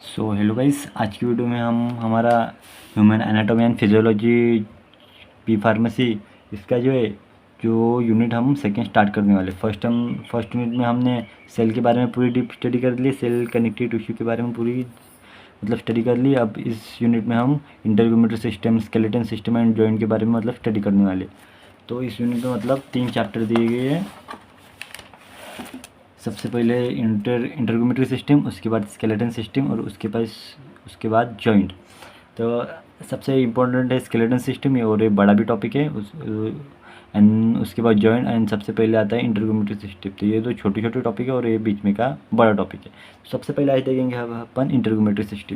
So hello guys, आज की video में हम हमारा human anatomy and physiology B pharmacy इसका जो यूनिट हम सेकेंड स्टार्ट करने वाले। फर्स्ट यूनिट में हमने सेल के बारे में पूरी डीप स्टडी कर ली, सेल कनेक्टिव टिश्यू के बारे में पूरी स्टडी कर ली। अब इस यूनिट में हम integumentary system, skeleton system and joint के बारे में स्टडी करने वाले। तो इस यूनिट में 3 चैप्टर दिए गए हैं। सबसे पहले इंटरग्यूमेटरी सिस्टम, उसके बाद स्केलेटन सिस्टम और उसके बाद जॉइंट। तो सबसे इम्पोर्टेंट है स्केलेटन सिस्टम, ये और एक बड़ा भी टॉपिक है एंड उसके बाद जॉइंट एंड सबसे पहले आता है इंटरग्यूमेटरी सिस्टम। तो ये दो छोटे छोटे टॉपिक है और ये बीच में का बड़ा टॉपिक है। सबसे पहले आज देखेंगे अपन इंटरग्यूमेटरी सिस्टम।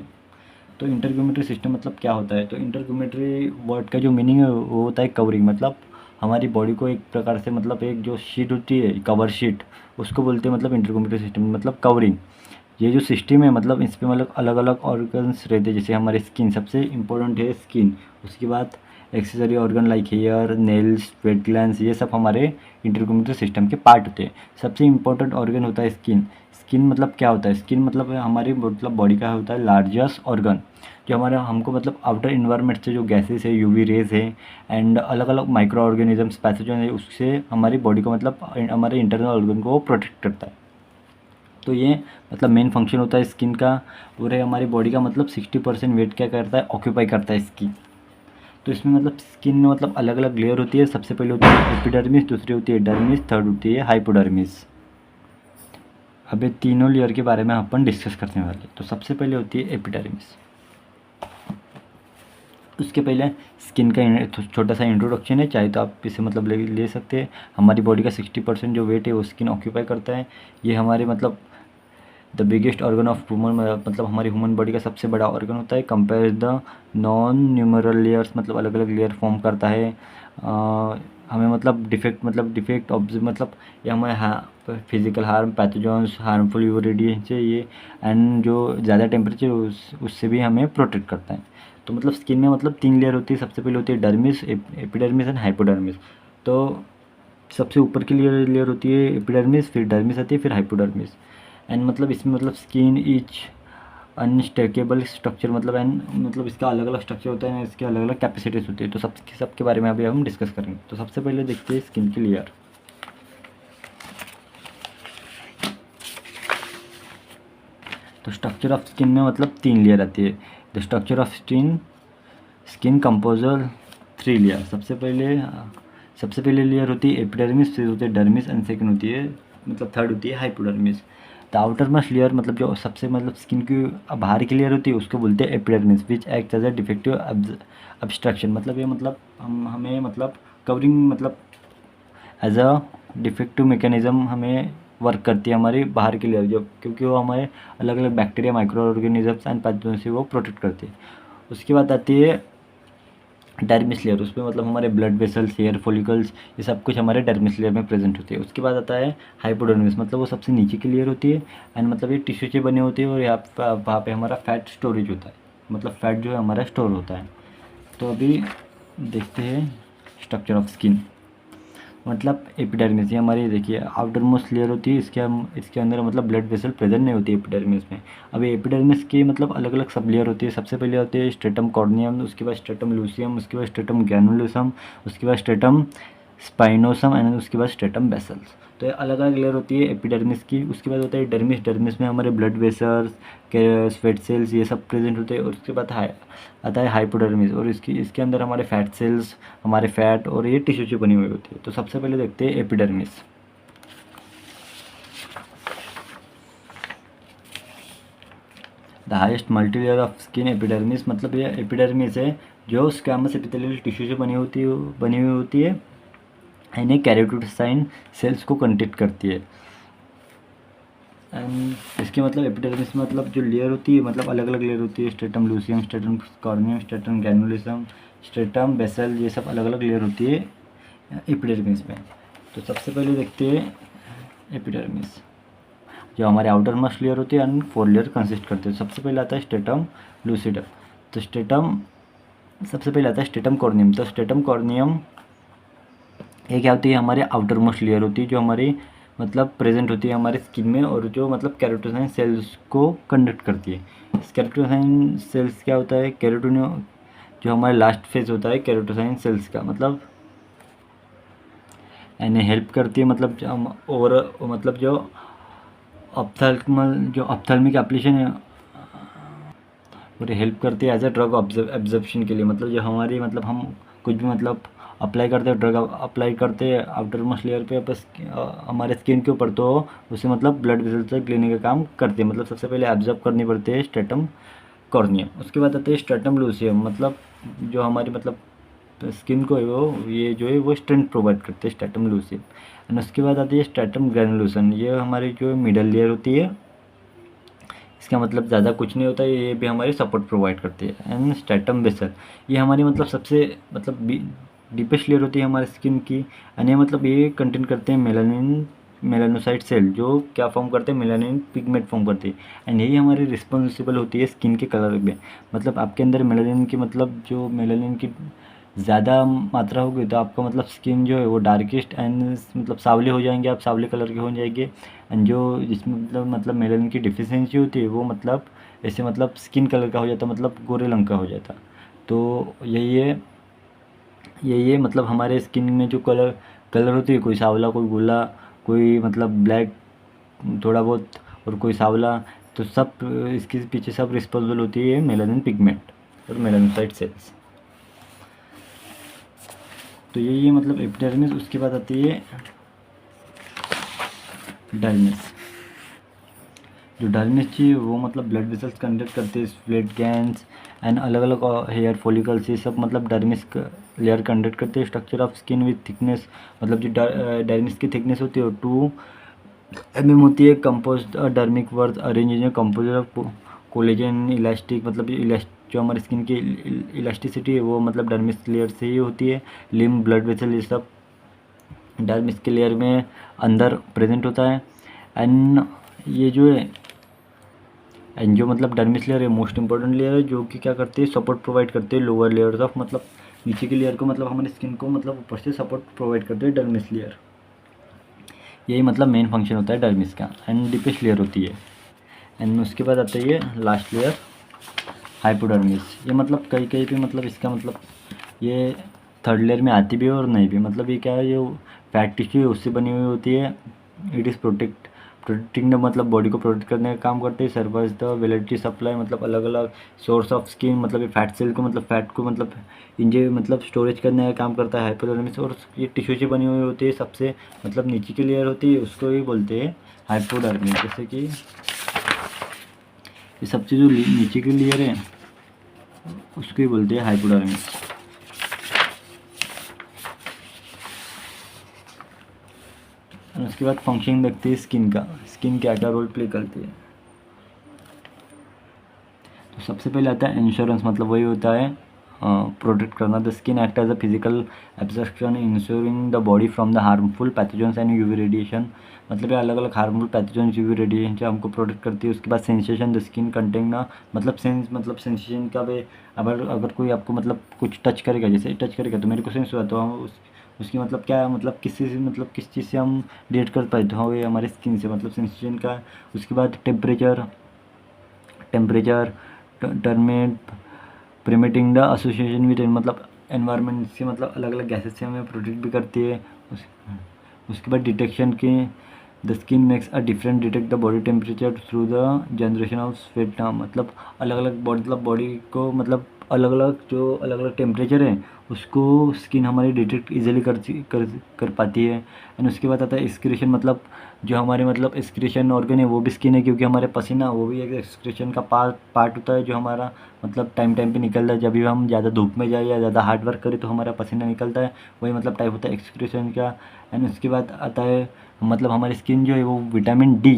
तो इंटरग्यूमेटरी सिस्टम मतलब क्या होता है? तो इंटरग्यूमेटरी वर्ड का जो मीनिंग है वो होता है कवरिंग। हमारी बॉडी को एक प्रकार से एक जो शीट होती है, कवर शीट, उसको बोलते हैं इंटरग्यूमेटरी सिस्टम कवरिंग। ये जो सिस्टम है इस पे अलग अलग ऑर्गन्स रहते हैं। जैसे हमारे स्किन सबसे इम्पोर्टेंट है स्किन, उसके बाद accessory organ like hair, nails, wet glands, ये सब हमारे इंटरग्यूमेटरी सिस्टम के पार्ट होते हैं। सबसे इम्पोर्टेंट ऑर्गन होता है स्किन। स्किन क्या होता है? स्किन हमारी बॉडी का होता है लार्जेस्ट ऑर्गन, जो हमारा हमको आउटर इन्वायरमेंट से जो गैसेस है, यूवी रेज है एंड अलग अलग माइक्रो ऑर्गेनिजम्स, पैथोजन है, उससे हमारी बॉडी को हमारे इंटरनल ऑर्गन को प्रोटेक्ट करता है। तो ये मेन फंक्शन होता है स्किन का। और हमारी बॉडी का 60% वेट क्या करता है? ऑक्यूपाई करता है स्किन। तो इसमें स्किन में अलग अलग लेयर होती है। सबसे पहले होती है एपिडर्मिस, दूसरी होती है डर्मिस, थर्ड होती है हाइपोडर्मिस। अब ये तीनों लेयर के बारे में अपन डिस्कस करने वाले। तो सबसे पहले होती है एपिडर्मिस। उसके पहले स्किन का छोटा सा इंट्रोडक्शन है, चाहे तो आप इसे ले सकते हैं। हमारी बॉडी का 60% जो वेट है वो स्किन ऑक्यूपाई करता है। ये हमारे the biggest organ of human, हमारी ह्यूमन बॉडी का सबसे बड़ा ऑर्गन होता है। Compare the non numeral layers, अलग अलग लेयर फॉर्म करता है। हमें डिफेक्ट ऑब्जर्व ये हमारे physical harm, pathogens, harmful UV radiation से ये एंड जो ज़्यादा टेम्परेचर उससे भी हमें प्रोटेक्ट करता है। तो स्किन में 3 लेयर होती है। सबसे पहले होती है डर्मिस, एपिडर्मिस एंड हाइपोडर्मिस। तो सबसे ऊपर की लेयर होती है एपिडर्मिस, फिर डर्मिस आती है, फिर हाइपोडर्मिस। एंड इसमें स्किन इच अनस्टेकेबल स्ट्रक्चर एंड इसका अलग अलग स्ट्रक्चर होता है, इसके अलग अलग कैपेसिटीज होती है। तो सबके बारे में अभी हम डिस्कस करेंगे। तो सबसे पहले देखते हैं स्किन की लेयर। तो स्ट्रक्चर ऑफ स्किन में 3 लेयर आती है। The structure of skin composer 3 layer. सबसे पहले लेयर होती है एपिडर्मिस, फिर होती है डर्मिस एंड सेकंड होती है थर्ड होती है hypodermis. The outer most layer जो सबसे स्किन की बाहर की लेयर होती है उसको बोलते हैं epidermis, which act as a defective obstruction. हमें covering as a defective mechanism हमें वर्क करती है हमारी बाहर की लेयर, जो क्योंकि वो हमारे अलग अलग bacteria, micro organisms and pathogen से वो प्रोटेक्ट करती है। उसके बाद आती है डर्मिस लेयर। उसमें हमारे ब्लड वेसल्स, हेयर फॉलिकल्स, ये सब कुछ हमारे डर्मिस लेयर में प्रेजेंट होती है। उसके बाद आता है हाइपोडर्मिस, वो सबसे नीचे की लेयर होती है एंड ये टिश्यू से बनी होती है और वहाँ पे हमारा फैट स्टोरेज होता है, फैट जो है हमारा स्टोर होता है। तो अभी देखते हैं स्ट्रक्चर ऑफ स्किन। एपिडर्मिस, ये हमारी देखिए आउटर मोस्ट लेयर होती है। इसके अंदर ब्लड वेसल प्रेजेंट नहीं होती है एपिडर्मिस में। अभी एपिडर्मिस की अलग अलग सब लेयर होती है। सबसे पहले होती है स्ट्रेटम कॉर्नियम, उसके बाद स्ट्रेटम लूसियम, उसके बाद स्ट्रेटम ग्रैनुलोसम, उसके बाद स्ट्रेटम स्पाइनोसम एंड उसके बाद स्ट्रेटम बेसल्स। तो ये अलग अलग लेयर होती है एपिडर्मिस की। उसके बाद होता है डर्मिस। डर्मिस में हमारे ब्लड वेसल्स, स्वेट सेल्स, ये सब प्रेजेंट होते हैं। और उसके बाद आता है हाइपोडर्मिस, और इसके अंदर हमारे फैट सेल्स, हमारे फैट और ये टिश्यू से बनी हुई होती है। तो सबसे पहले देखते हैं epidermis. The highest multi layer of skin epidermis, ये एपिडर्मिस है जो स्क्वैमस एपिथेलियल टिश्यू से बनी हुई होती है एंड कैरोटिडोसाइन सेल्स को कंटेक्ट करती है। एंड इसके एपिडर्मिस में जो लेयर होती है अलग अलग लेयर होती है। Stratum lucidum, stratum corneum, stratum granulosum, stratum basal, ये सब अलग अलग लेयर होती है एपिडर्मिस में। तो सबसे पहले देखते हैं एपिडर्मिस, जो हमारे आउटर मोस्ट लेयर होती है एंड 4 लेयर कंसिस्ट करते हैं। सबसे पहले आता है स्ट्रेटम लूसिडम। तो सबसे पहले आता है स्ट्रेटम कॉर्नियम। तो स्ट्रेटम कॉर्नियम ये क्या होती है? हमारे आउटर मोस्ट लेयर होती है, जो हमारी मतलब प्रेजेंट होती है हमारे स्किन में, और जो मतलब केराटिन सेल्स को कंडक्ट करती है। इस केराटिन सेल्स क्या होता है, केराटिन जो हमारा लास्ट फेज होता है केराटिन सेल्स का, मतलब यानी हेल्प करती है, मतलब जो हम और मतलब जो ऑप्थेल्मिक एप्लीकेशन है, और हेल्प करती है एज अ ड्रग एब्जॉर्प्शन के लिए। मतलब जो हमारी मतलब हम कुछ भी मतलब अप्लाई करते हैं, ड्रग अप्लाई करते हैं आउटर मोस्ट लेयर पे बस हमारे स्किन के ऊपर, तो उसे मतलब ब्लड वेसल तक लेने का काम करती है। मतलब सबसे पहले एब्जॉर्ब करनी पड़ती है स्ट्रेटम कॉर्नियम, उसके बाद आते हैं स्ट्रेटम लूसियम, मतलब जो हमारी मतलब स्किन को है वो ये जो है वो स्ट्रेंथ प्रोवाइड करते हैं स्ट्रेटम लूसियम। एंड उसके बाद आती है स्ट्रेटम ग्रेनुलोसन, ये हमारी जो मिडल लेयर होती है, इसका मतलब ज़्यादा कुछ नहीं होता है, ये भी हमारी सपोर्ट प्रोवाइड करती है। एंड स्ट्रेटम बेसल, ये हमारी मतलब सबसे मतलब डीपेस्ट लेयर होती है हमारी स्किन की। एंड ये मतलब ये कंटेन करते हैं मेलानिन मेलानोसाइट सेल, जो क्या फॉर्म करते हैं, मेलानिन पिगमेंट फॉर्म करती है। एंड यही हमारी रिस्पॉन्सिबल होती है स्किन के कलर में। मतलब आपके अंदर मेलानिन की मतलब जो मेलानिन की ज़्यादा मात्रा होगी तो आपका मतलब स्किन जो है वो डार्केस्ट एंड मतलब सांवले हो जाएंगे, आप सांवले कलर के हो जाएंगे। एंड जो जिसमें मतलब मेलानिन की डिफिशियंसी होती है वो मतलब ऐसे मतलब स्किन कलर का हो जाता, मतलब गोरे रंग का हो जाता। तो यही है मतलब हमारे स्किन में जो कलर कलर होती है, कोई सांवला, कोई गोला, कोई मतलब ब्लैक थोड़ा बहुत, और कोई सांवला, तो सब इसके पीछे सब रिस्पॉन्सिबल होती है मेलानिन पिगमेंट और मेलानोसाइट सेल्स। तो यही है मतलब एपिडर्मिस। उसके बाद आती है डर्मिस। जो डर्मिस थी वो मतलब ब्लड वेसल्स कंडक्ट करते हैं, ब्लड गैंस एंड अलग अलग हेयर फॉलिकल्स, ये सब मतलब डर्मिस लेयर कंडक्ट करते हैं। Structure of skin with thickness, मतलब जो डर्मिस की थिकनेस होती है वो 2 mm होती है। Compose dermic worth arrange in composer of collagen elastic, मतलब जो हमारी स्किन की इलास्टिसिटी है वो मतलब डर्मिस लेयर से ही होती है। लिम्ब, ब्लड वेसल, ये सब डर्मिस के लेयर में अंदर प्रेजेंट होता है। एंड ये जो है एंड जो मतलब डर्मिस लेयर है मोस्ट इंपॉर्टेंट लेयर है, जो कि क्या करती है, सपोर्ट प्रोवाइड करती है लोअर लेयर्स ऑफ, मतलब नीचे की लेयर को, मतलब हमारी स्किन को मतलब ऊपर से सपोर्ट प्रोवाइड करती है डर्मिस लेयर। यही मतलब मेन फंक्शन होता है डर्मिस का। एंड डीपेस्ट लेयर होती है। एंड उसके बाद आता है ये लास्ट लेयर हाइपोडर्मिस। ये मतलब कहीं कहीं पे मतलब इसका मतलब ये थर्ड लेयर में आती भी है और नहीं भी। मतलब ये क्या है, जो फैट टिश्यू है उससे बनी हुई होती है। इट इज़ प्रोटेक्टिंग द, मतलब बॉडी को प्रोटेक्ट करने का काम करते हैं। सर्वाइज द वेलिडिटी सप्लाई, मतलब अलग अलग सोर्स ऑफ स्किन, मतलब ये फैट सेल को मतलब फैट को मतलब इंजे मतलब स्टोरेज करने का काम करता है हाइपोडर्मिस। और ये टिश्यू से बनी हुई होती है, सबसे मतलब नीचे की लेयर होती है उसको ही बोलते हैं हाइपोडर्मिस। जैसे कि ये सबसे जो नीचे की लेयर है उसको ही बोलते हैं हाइपोडर्मिस। और उसके बाद फंक्शन देखते हैं स्किन का, स्किन क्या क्या रोल प्ले करती है। तो सबसे पहले आता है इंश्योरेंस, मतलब वही होता है प्रोटेक्ट करना। The skin act as a physical absorption ensuring the body from the harmful pathogens and UV radiation. मतलब ये अलग अलग हार्मफुल पैथोजेंस, यूवी रेडिएशन से हमको प्रोटेक्ट करती है। उसके बाद सेंसेशन, द स्किन कंटेन ना, मतलब सेंसेशन का वे, अगर कोई आपको मतलब कुछ टच करेगा, जैसे टच करेगा तो मेरे को सेंस हुआ, तो हम उसकी मतलब क्या मतलब किससे से मतलब किस चीज़ से हम रिलेट कर पाए, तो हाँ ये हमारे स्किन से, मतलब सेंसेशन का। उसके बाद टेम्परेचर टर्मेट प्रिमेटिंग द एसोसिएशन विद, मतलब एनवायरनमेंट से, मतलब अलग अलग गैसेस से हमें प्रोटेक्ट भी करती है। उसके बाद डिटेक्शन की, the skin makes a different detect the body temperature through the generation of sweat, मतलब अलग अलग बॉडी, मतलब बॉडी को मतलब अलग अलग जो अलग अलग टेम्परेचर है उसको स्किन हमारी डिटेक्ट इजीली कर पाती है। एंड उसके बाद आता है एक्सक्रीशन, मतलब जो हमारे मतलब एक्सक्रीशन ऑर्गन है वो भी स्किन है, क्योंकि हमारे पसीना वो भी एक एक्सक्रीशन का पार्ट होता है, जो हमारा मतलब टाइम टाइम पे निकलता है। जब भी हम ज़्यादा धूप में जाए या ज़्यादा हार्ड वर्क करें तो हमारा पसीना निकलता है, वही मतलब टाइप होता है एक्सक्रीशन का। एंड उसके बाद आता है मतलब हमारी स्किन जो है वो विटामिन डी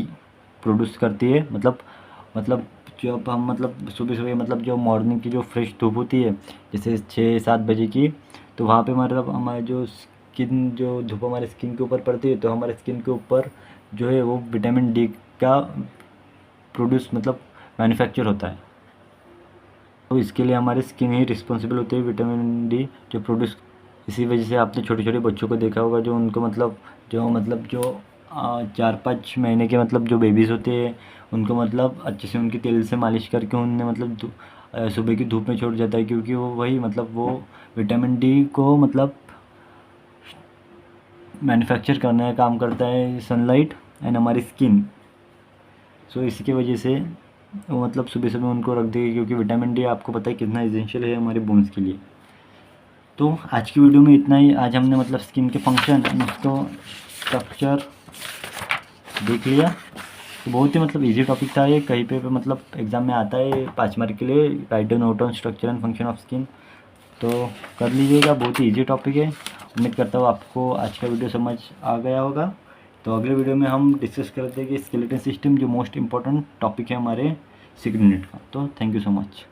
प्रोड्यूस करती है। मतलब जब हम मतलब सुबह सुबह मतलब जो मॉर्निंग की जो फ्रेश धूप होती है, जैसे 6-7 बजे की, तो वहाँ पे मतलब हमारे जो स्किन, जो धूप हमारे स्किन के ऊपर पड़ती है तो हमारे स्किन के ऊपर जो है वो विटामिन डी का प्रोड्यूस मतलब मैन्युफैक्चर होता है। तो इसके लिए हमारी स्किन ही रिस्पॉन्सिबल होती है विटामिन डी जो प्रोड्यूस। इसी वजह से आपने छोटे छोटे बच्चों को देखा होगा जो उनको मतलब जो 4-5 महीने के मतलब जो बेबीज़ होते हैं उनको मतलब अच्छे से उनके तेल से मालिश करके उन्हें मतलब सुबह की धूप में छोड़ जाता है, क्योंकि वो वही मतलब वो विटामिन डी को मतलब मैन्युफैक्चर करने का काम करता है सनलाइट एंड हमारी स्किन। सो इसकी वजह से वो मतलब सुबह सुबह उनको रख देगी, क्योंकि विटामिन डी आपको पता है कितना एसेंशियल है हमारे बोन्स के लिए। तो आज की वीडियो में इतना ही। आज हमने मतलब स्किन के फंक्शन एंड उसको स्ट्रक्चर देख लिया। तो बहुत ही मतलब इजी टॉपिक था ये, कहीं पे मतलब एग्ज़ाम में आता है 5 मार्क के लिए, write down note on structure and function of skin. तो कर लीजिएगा, बहुत ही इजी टॉपिक है। उम्मीद करता हूँ आपको आज का वीडियो समझ आ गया होगा। तो अगले वीडियो में हम डिस्कस करते हैं कि स्केलेटन सिस्टम, जो मोस्ट इम्पॉर्टेंट टॉपिक है हमारे सिग्नल यूनिट का। तो थैंक यू सो मच।